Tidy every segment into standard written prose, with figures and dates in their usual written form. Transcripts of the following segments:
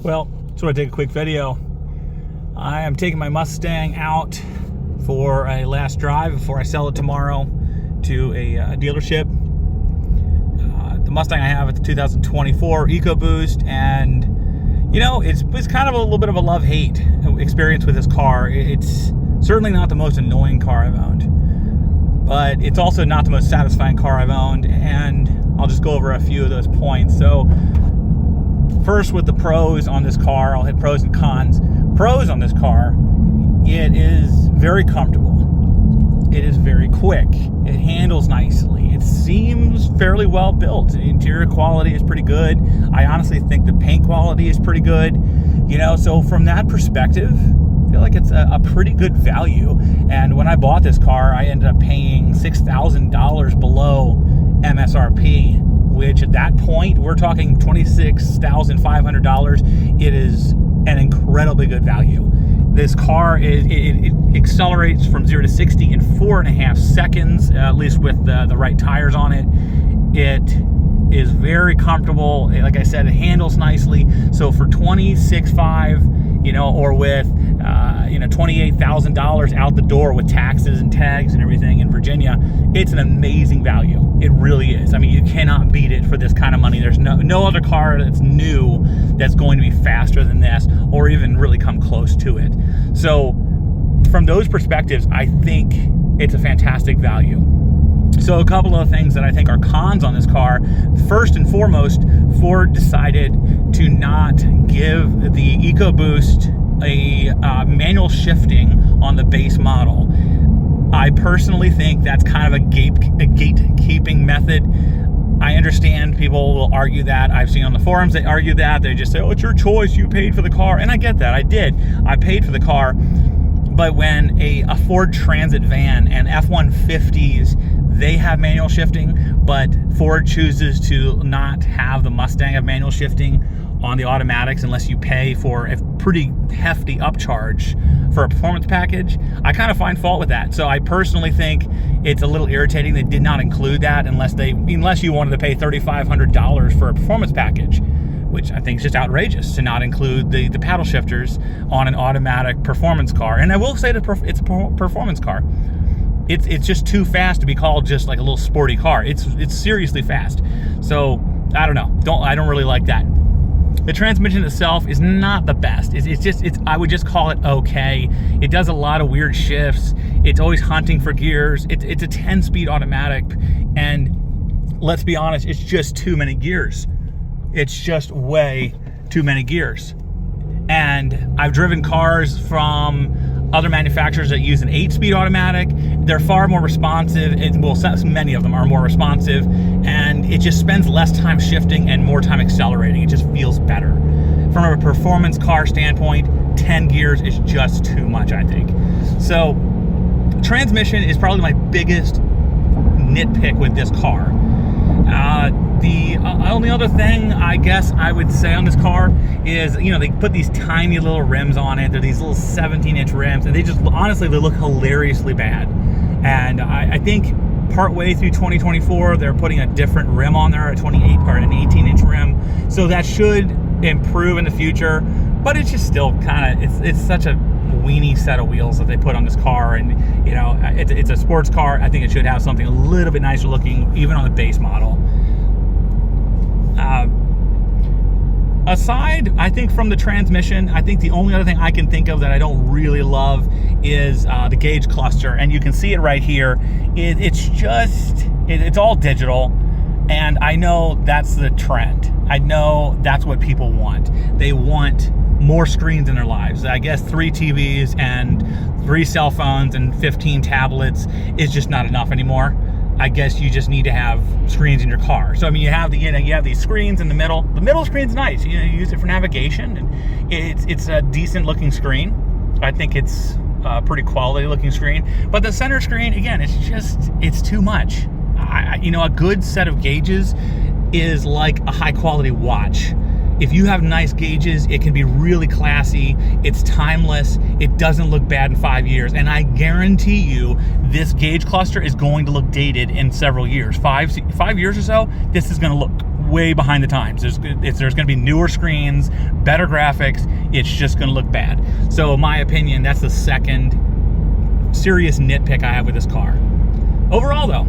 Well, just want to take a quick video. I am taking my Mustang out for a last drive before I sell it tomorrow to a dealership. The Mustang I have is the 2024 Ecoboost, and you know, it's kind of a little bit of a love-hate experience with this car. It's certainly not the most annoying car I've owned, but it's also not the most satisfying car I've owned, and I'll just go over a few of those points. So first, with the pros on this car, I'll hit pros and cons. Pros on this car: it is very comfortable. It is very quick. It handles nicely. It seems fairly well built. The interior quality is pretty good. I honestly think the paint quality is pretty good. You know, so from that perspective, I feel like it's a pretty good value. And when I bought this car, I ended up paying $6,000 below MSRP, which at that point, we're talking $26,500. It is an incredibly good value. This car, it accelerates from 0 to 60 in 4.5 seconds, at least with the right tires on it. It is very comfortable. Like I said, it handles nicely. So for $26,500, you know, or with $28,000 out the door with taxes and tags and everything in Virginia, it's an amazing value. It really is. I mean, you cannot beat it for this kind of money. There's no other car that's new that's going to be faster than this or even really come close to it. So from those perspectives, I think it's a fantastic value. So a couple of things that I think are cons on this car. First and foremost, Ford decided to not give the EcoBoost a manual shifting on the base model. I personally think that's kind of a gatekeeping method. I understand people will argue that. I've seen on the forums they argue that. They just say, oh, it's your choice. You paid for the car. And I get that. I did. I paid for the car. But when a Ford Transit van and F-150s, they have manual shifting, but Ford chooses to not have the Mustang have manual shifting on the automatics unless you pay for a pretty hefty upcharge for a performance package, I kind of find fault with that. So I personally think it's a little irritating they did not include that unless you wanted to pay $3,500 for a performance package, which I think is just outrageous to not include the paddle shifters on an automatic performance car. And I will say that it's a performance car. It's just too fast to be called just like a little sporty car. It's seriously fast. So I don't know. I don't really like that. The transmission itself is not the best. I would just call it okay. It does a lot of weird shifts. It's always hunting for gears. It's a 10-speed automatic, and let's be honest, it's just too many gears. It's just way too many gears. And I've driven cars from other manufacturers that use an 8-speed automatic. They're far more responsive. Many of them are more responsive, and it just spends less time shifting and more time accelerating. It just feels better. From a performance car standpoint, 10 gears is just too much, I think. So transmission is probably my biggest nitpick with this car. The only other thing I guess I would say on this car is, you know, they put these tiny little rims on it. They're these little 17-inch rims, and they just, honestly, they look hilariously bad. And I think partway through 2024, they're putting a different rim on there, a 28 or an 18-inch rim. So that should improve in the future, but it's just still kind of, it's such a weenie set of wheels that they put on this car. And, you know, it's a sports car. I think it should have something a little bit nicer looking, even on the base model. Aside, I think, from the transmission, I think the only other thing I can think of that I don't really love is the gauge cluster. And you can see it right here. It's all digital, and I know that's the trend. I know that's what people want. They want more screens in their lives. I guess 3 TVs and 3 cell phones and 15 tablets is just not enough anymore. I guess you just need to have screens in your car. So I mean, you have these screens in the middle. The middle screen's nice. You know, you use it for navigation, and it's a decent looking screen. I think it's a pretty quality looking screen. But the center screen, again, it's too much. You know, a good set of gauges is like a high quality watch. If you have nice gauges, it can be really classy. It's timeless. It doesn't look bad in 5 years. And I guarantee you, this gauge cluster is going to look dated in several years. 5 years or so, this is going to look way behind the times. There's going to be newer screens, better graphics. It's just going to look bad. So in my opinion, that's the second serious nitpick I have with this car. Overall though,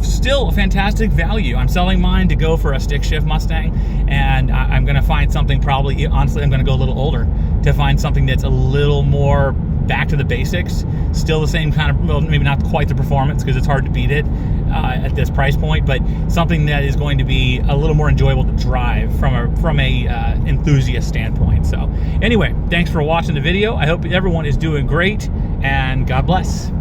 still a fantastic value. I'm selling mine to go for a stick shift Mustang, and I'm going to find something, probably, honestly, I'm going to go a little older to find something that's a little more back to the basics. Still the same kind of, well, maybe not quite the performance, because it's hard to beat it at this price point, but something that is going to be a little more enjoyable to drive from a enthusiast standpoint. So anyway, thanks for watching the video. I hope everyone is doing great, and God bless.